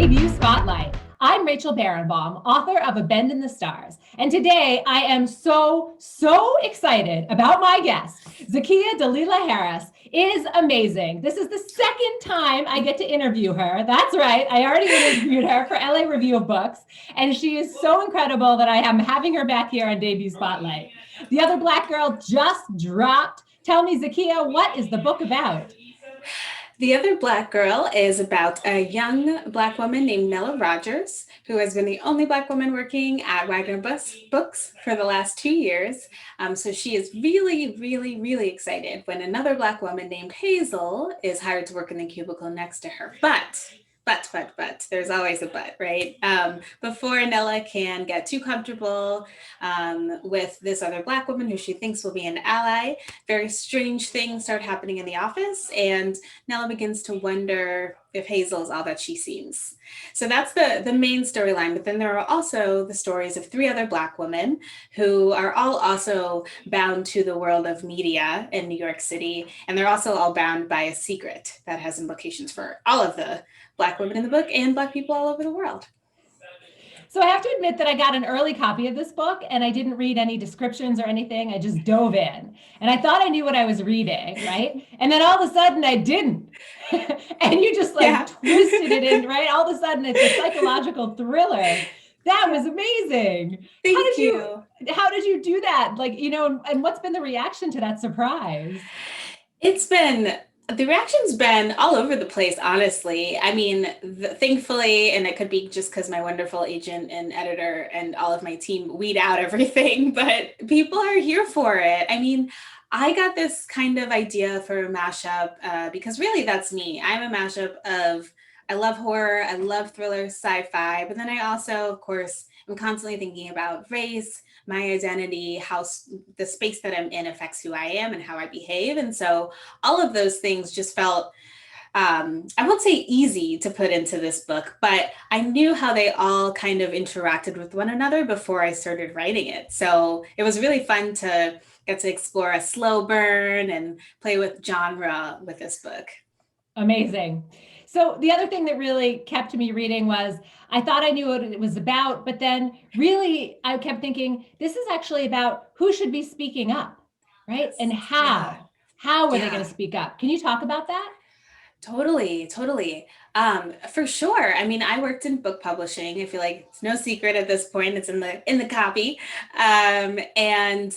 Debut Spotlight. I'm Rachel Barenbaum, author of A Bend in the Stars. And today I am so excited about my guest. Zakiya Dalila Harris is amazing. This is the second time I get to interview her. That's right. I already interviewed her for LA Review of Books. And she is so incredible that I am having her back here on Debut Spotlight. The Other Black Girl just dropped. Tell me, Zakiya, what is the book about? The Other Black Girl is about a young Black woman named Nella Rogers, who has been the only Black woman working at Wagner Books for the last 2 years. So she is really excited when another Black woman named Hazel is hired to work in the cubicle next to her. But, there's always a but, right? Before Nella can get too comfortable with this other Black woman who she thinks will be an ally, very strange things start happening in the office, and Nella begins to wonder if Hazel is all that she seems. So that's the main storyline. But then there are also the stories of three other Black women who are all also bound to the world of media in New York City. And they're also all bound by a secret that has implications for all of the Black women in the book and Black people all over the world. So I have to admit that I got an early copy of this book and I didn't read any descriptions or anything. I just dove in and I thought I knew what I was reading, right? And then all of a sudden I didn't. And you just twisted it in, right? All of a sudden it's a psychological thriller. That was amazing. Thank you. How did you do that? And what's been the reaction to that surprise? The reaction's been all over the place, honestly. I mean, thankfully, and it could be just because my wonderful agent and editor and all of my team weed out everything, but people are here for it. I mean, I got this kind of idea for a mashup because really that's me. I'm a mashup of, I love horror, I love thriller, sci-fi, but then I also, of course, I'm constantly thinking about race, my identity, how the space that I'm in affects who I am and how I behave. And so all of those things just felt, I won't say easy to put into this book, but I knew how they all kind of interacted with one another before I started writing it. So it was really fun to get to explore a slow burn and play with genre with this book. Amazing. So the other thing that really kept me reading was I thought I knew what it was about, but then really I kept thinking this is actually about who should be speaking up, right? And Yeah. How are they Yeah. going to speak up? Can you talk about that? Totally. For sure. I mean, I worked in book publishing. I feel like it's no secret at this point. It's in the copy. And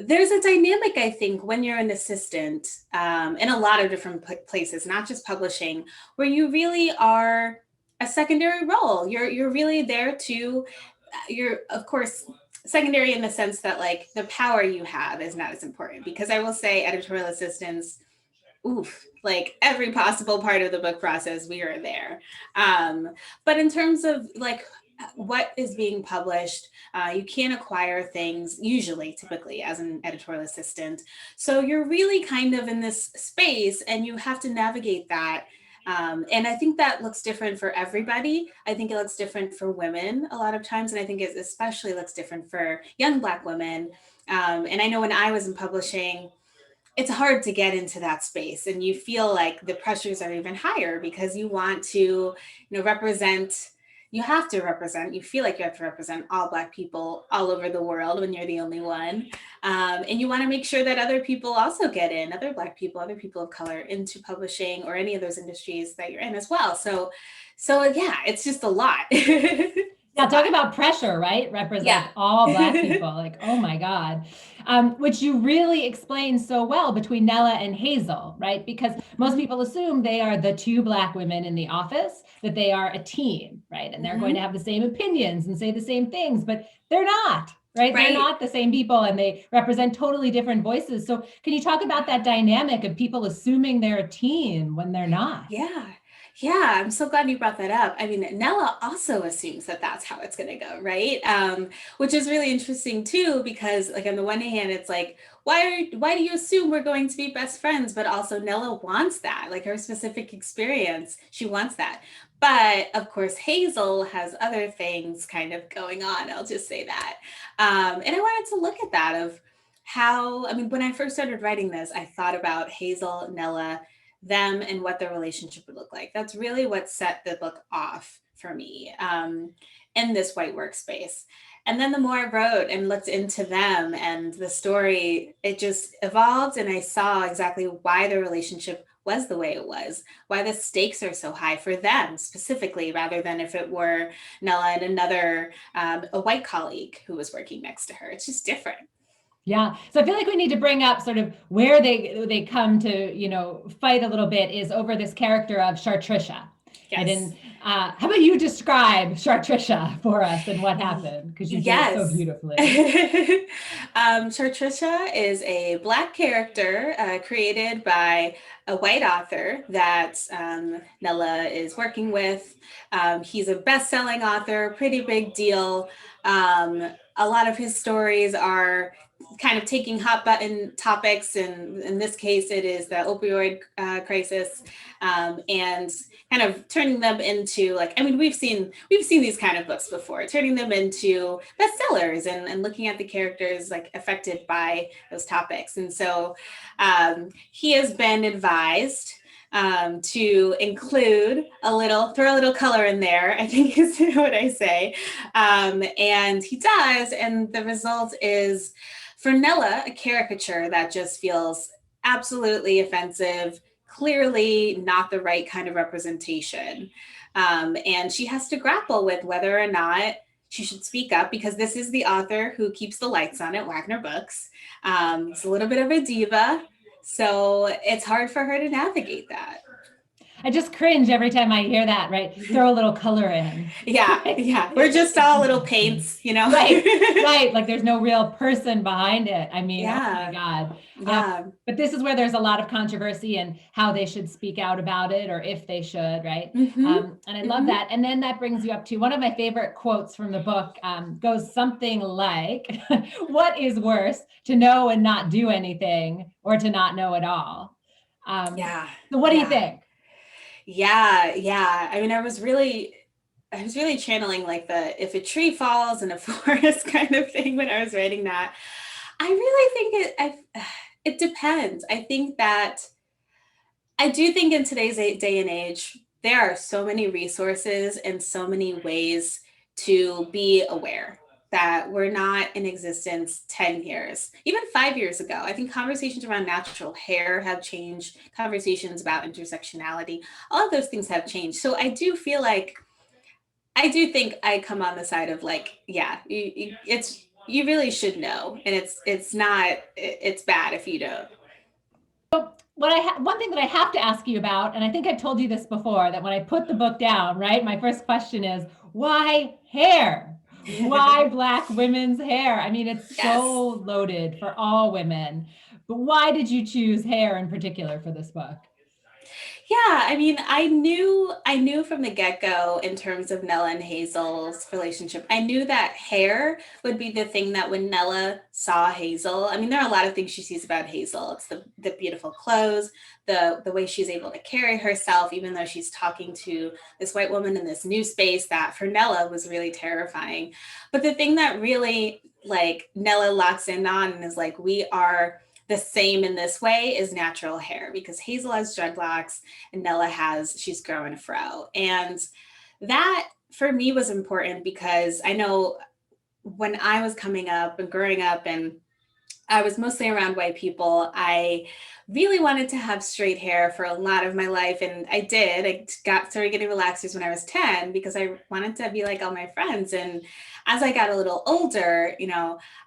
there's a dynamic, I think, when you're an assistant in a lot of different places, not just publishing, where you really are a secondary role. You're really there to you're of course secondary in the sense that like the power you have is not as important because I will say editorial assistants, oof, like every possible part of the book process, we are there. But in terms of like what is being published, you can acquire things usually, typically, as an editorial assistant. So you're really kind of in this space and you have to navigate that. And I think that looks different for everybody. I think it looks different for women a lot of times. And I think it especially looks different for young Black women. And I know when I was in publishing, it's hard to get into that space and you feel like the pressures are even higher because you want to represent, you feel like you have to represent all Black people all over the world when you're the only one. And you want to make sure that other people also get in, other Black people, other people of color, into publishing or any of those industries that you're in as well. So yeah, it's just a lot. Yeah, talk about pressure, right? Yeah. Represent all Black people. Like, oh my God. Which you really explain so well between Nella and Hazel, right? Because most Mhm. people assume they are the two Black women in the office, that they are a team, right? And they're going to Mhm. have the same opinions and say the same things, but they're not, right? They're Right. not the same people and they represent totally different voices. So, can you talk about that dynamic of people assuming they're a team when they're not? Yeah. Yeah, I'm so glad you brought that up. I mean, Nella also assumes that that's how it's going to go, right? Which is really interesting too, because like on the one hand, it's like, why do you assume we're going to be best friends? But also Nella wants that, like her specific experience, she wants that. But of course, Hazel has other things kind of going on. I'll just say that. And I wanted to look at that of how, I mean, when I first started writing this, I thought about Hazel, Nella, them and what their relationship would look like. That's really what set the book off for me in this white workspace. And then the more I wrote and looked into them and the story, it just evolved. And I saw exactly why the relationship was the way it was, why the stakes are so high for them specifically, rather than if it were Nella and another, a white colleague who was working next to her. It's just different. Yeah. So I feel like we need to bring up sort of where they come to, fight a little bit is over this character of Chartricia. Right. Yes. And how about you describe Chartricia for us and what happened? Because you did it so Yes. beautifully. Chartricia is a Black character created by a white author that Nella is working with. He's a best-selling author, pretty big deal. A lot of his stories are kind of taking hot button topics, and in this case, it is the opioid crisis, and kind of turning them into, like, I mean, we've seen these kind of books before, turning them into bestsellers and looking at the characters like affected by those topics. And so he has been advised to include throw a little color in there, I think is what I say. And he does. And the result is, for Nella, a caricature that just feels absolutely offensive, clearly not the right kind of representation. And she has to grapple with whether or not she should speak up, because this is the author who keeps the lights on at Wagner Books. It's a little bit of a diva, so it's hard for her to navigate that. I just cringe every time I hear that, right? Throw a little color in. Yeah. We're just all little paints, Right. Like there's no real person behind it. I mean, Yeah. Oh my God. Yeah. But this is where there's a lot of controversy and how they should speak out about it, or if they should, right? And I love that. And then that brings you up to one of my favorite quotes from the book, goes something like, what is worse, to know and not do anything, or to not know at all? Yeah. So what do you think? Yeah. I mean, I was really channeling like the if a tree falls in a forest kind of thing when I was writing that. I really think it depends. I do think in today's day and age, there are so many resources and so many ways to be aware that were not in existence 10 years, even 5 years ago. I think conversations around natural hair have changed, conversations about intersectionality, all of those things have changed. So I do think I come on the side of like, yeah, you really should know. And it's bad if you don't. One thing that I have to ask you about, and I think I've told you this before, that when I put the book down, right, my first question is, why hair? Why Black women's hair? I mean, it's so loaded for all women, but why did you choose hair in particular for this book? Yeah, I mean, I knew from the get-go in terms of Nella and Hazel's relationship. I knew that hair would be the thing that when Nella saw Hazel, I mean, there are a lot of things she sees about Hazel. It's the beautiful clothes, the way she's able to carry herself, even though she's talking to this white woman in this new space that for Nella was really terrifying. But the thing that really like Nella locks in on and is like, we are the same in this way, is natural hair, because Hazel has dreadlocks and she's growing a fro. And that for me was important because I know when I was coming up and growing up and I was mostly around white people, I really wanted to have straight hair for a lot of my life. And I did. Started getting relaxers when I was 10 because I wanted to be like all my friends. And as I got a little older,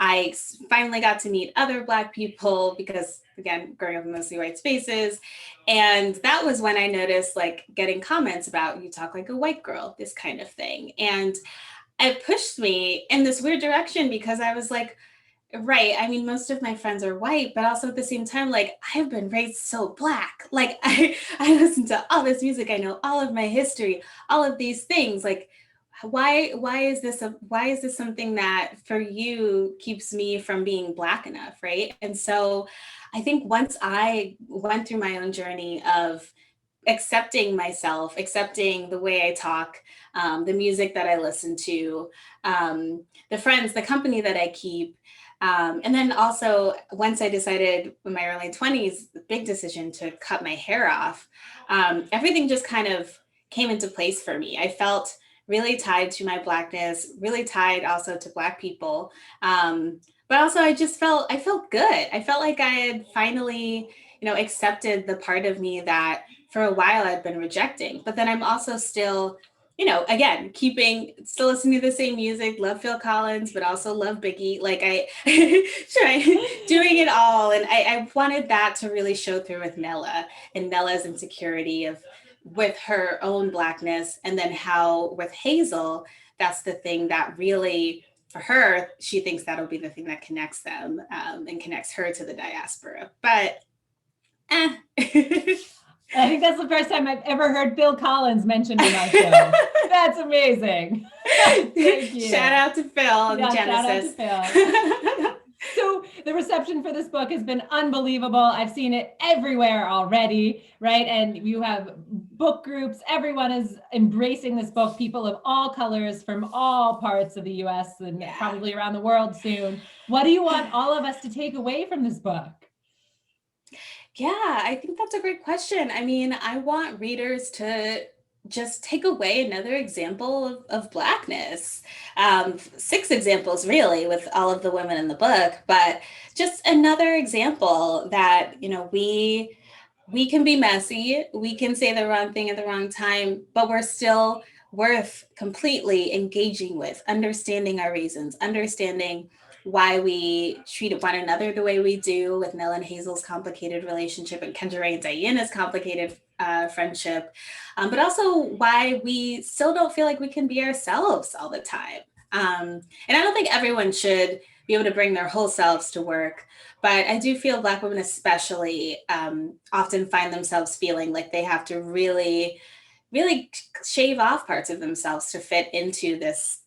I finally got to meet other Black people because, again, growing up in mostly white spaces. And that was when I noticed like getting comments about, you talk like a white girl, this kind of thing. And it pushed me in this weird direction because I was like, right. I mean, most of my friends are white, but also at the same time, like I've been raised so Black. Like I listen to all this music. I know all of my history, all of these things. Like, why is this something that for you keeps me from being Black enough, right? And so I think once I went through my own journey of accepting myself, accepting the way I talk, the music that I listen to, the company that I keep. And then also, once I decided in my early 20s, the big decision to cut my hair off, everything just kind of came into place for me. I felt really tied to my Blackness, really tied also to Black people. But also I felt good. I felt like I had finally, accepted the part of me that for a while I'd been rejecting. But then I'm also still, again, still listening to the same music, love Phil Collins, but also love Biggie. Like I try doing it all. And I wanted that to really show through with Nella and Nella's insecurity of with her own Blackness. And then how with Hazel, that's the thing that really, for her, she thinks that'll be the thing that connects them, and connects her to the diaspora. But I think that's the first time I've ever heard Phil Collins mentioned in our show. That's amazing. Thank you. Shout out to Phil and Genesis. Shout out to Phil. So the reception for this book has been unbelievable. I've seen it everywhere already, right? And you have book groups. Everyone is embracing this book. People of all colors from all parts of the US and probably around the world soon. What do you want all of us to take away from this book? Yeah, I think that's a great question. I mean, I want readers to just take away another example of Blackness. 6 examples, really, with all of the women in the book, but just another example that, we can be messy, we can say the wrong thing at the wrong time, but we're still worth completely engaging with, understanding our reasons, understanding why we treat one another the way we do with Nell and Hazel's complicated relationship and Kendra and Diana's complicated friendship, but also why we still don't feel like we can be ourselves all the time. And I don't think everyone should be able to bring their whole selves to work, but I do feel Black women especially often find themselves feeling like they have to really shave off parts of themselves to fit into this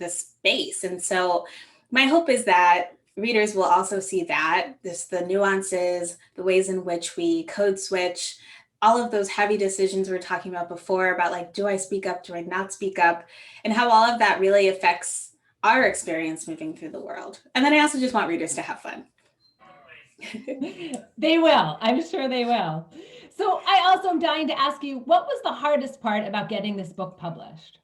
space. And so my hope is that readers will also see that the nuances, the ways in which we code switch, all of those heavy decisions we were talking about before about like, do I speak up? Do I not speak up? And how all of that really affects our experience moving through the world. And then I also just want readers to have fun. They will. I'm sure they will. So I also am dying to ask you, what was the hardest part about getting this book published?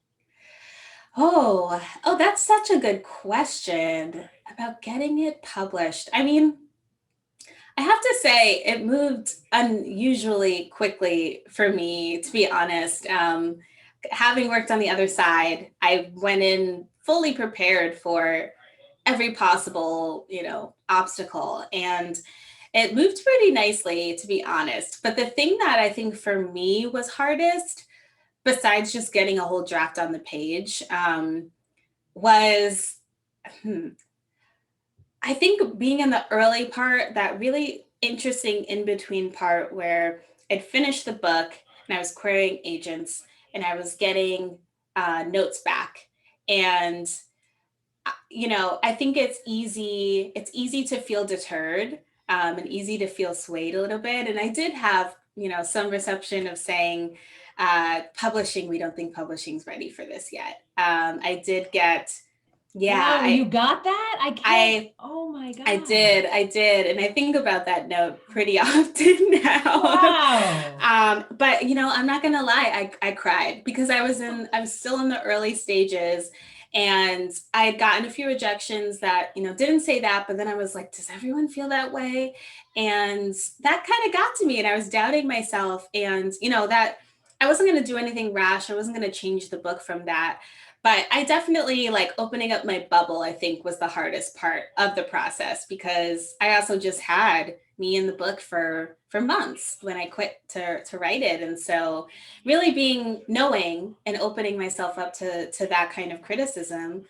Oh, that's such a good question about getting it published. I mean, I have to say it moved unusually quickly for me, to be honest. Having worked on the other side, I went in fully prepared for every possible, obstacle. And it moved pretty nicely, to be honest. But the thing that I think for me was hardest, besides just getting a whole draft on the page, was I think being in the early part, that really interesting in between part where I'd finished the book and I was querying agents and I was getting notes back. And I think it's easy to feel deterred, and easy to feel swayed a little bit. And I did have, some reception of saying, publishing, we don't think publishing's ready for this yet. I did get, wow, you got that? Oh my God. I did. And I think about that note pretty often now. Wow. But I'm not going to lie. I cried because I was still in the early stages. And I had gotten a few rejections that, didn't say that, but then I was like, does everyone feel that way? And that kind of got to me and I was doubting myself and, that I wasn't going to do anything rash. I wasn't going to change the book from that. But I definitely opening up my bubble, I think was the hardest part of the process because I also just had me in the book for months when I quit to write it. And so really knowing and opening myself up to that kind of criticism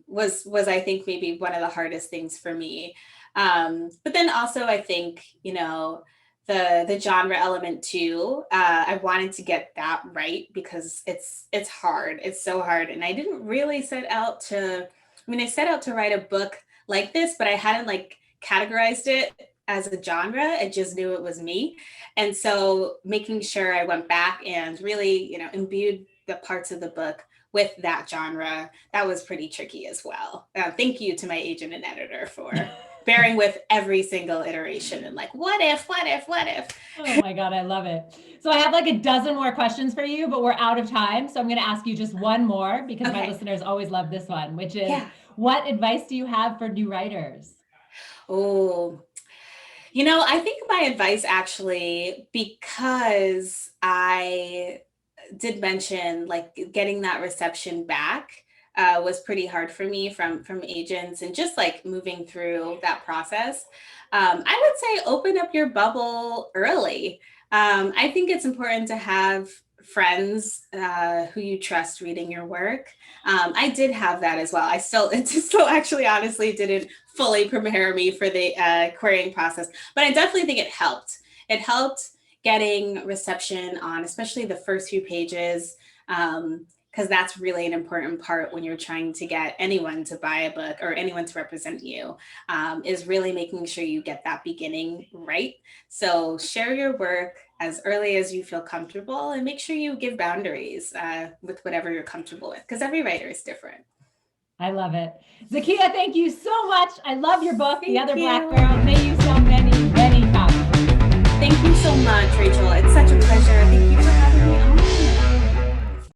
was I think maybe one of the hardest things for me. But then also I think, the genre element too, I wanted to get that right because it's hard. It's so hard. And I didn't really I set out to write a book like this, but I hadn't categorized it as a genre. I just knew it was me. And so making sure I went back and really, imbued the parts of the book with that genre, that was pretty tricky as well. Thank you to my agent and editor for bearing with every single iteration and like, what if? Oh my God, I love it. So I have like a dozen more questions for you, but we're out of time. So I'm going to ask you just one more because my listeners always love this one, which is what advice do you have for new writers? Oh, I think my advice actually, because I did mention like getting that reception back was pretty hard for me from agents and just like moving through that process. I would say open up your bubble early. I think it's important to have friends who you trust reading your work. I did have that as well. It still actually honestly didn't fully prepare me for the querying process, but I definitely think it helped. It helped getting reception on, especially the first few pages, because that's really an important part when you're trying to get anyone to buy a book or anyone to represent you, is really making sure you get that beginning right. So share your work as early as you feel comfortable and make sure you give boundaries with whatever you're comfortable with, because every writer is different. I love it. Zakiya, thank you so much. I love your book, The Other you. Black Girl. May you sell many, many copies. Thank you so much, Rachel. It's such a pleasure. Thank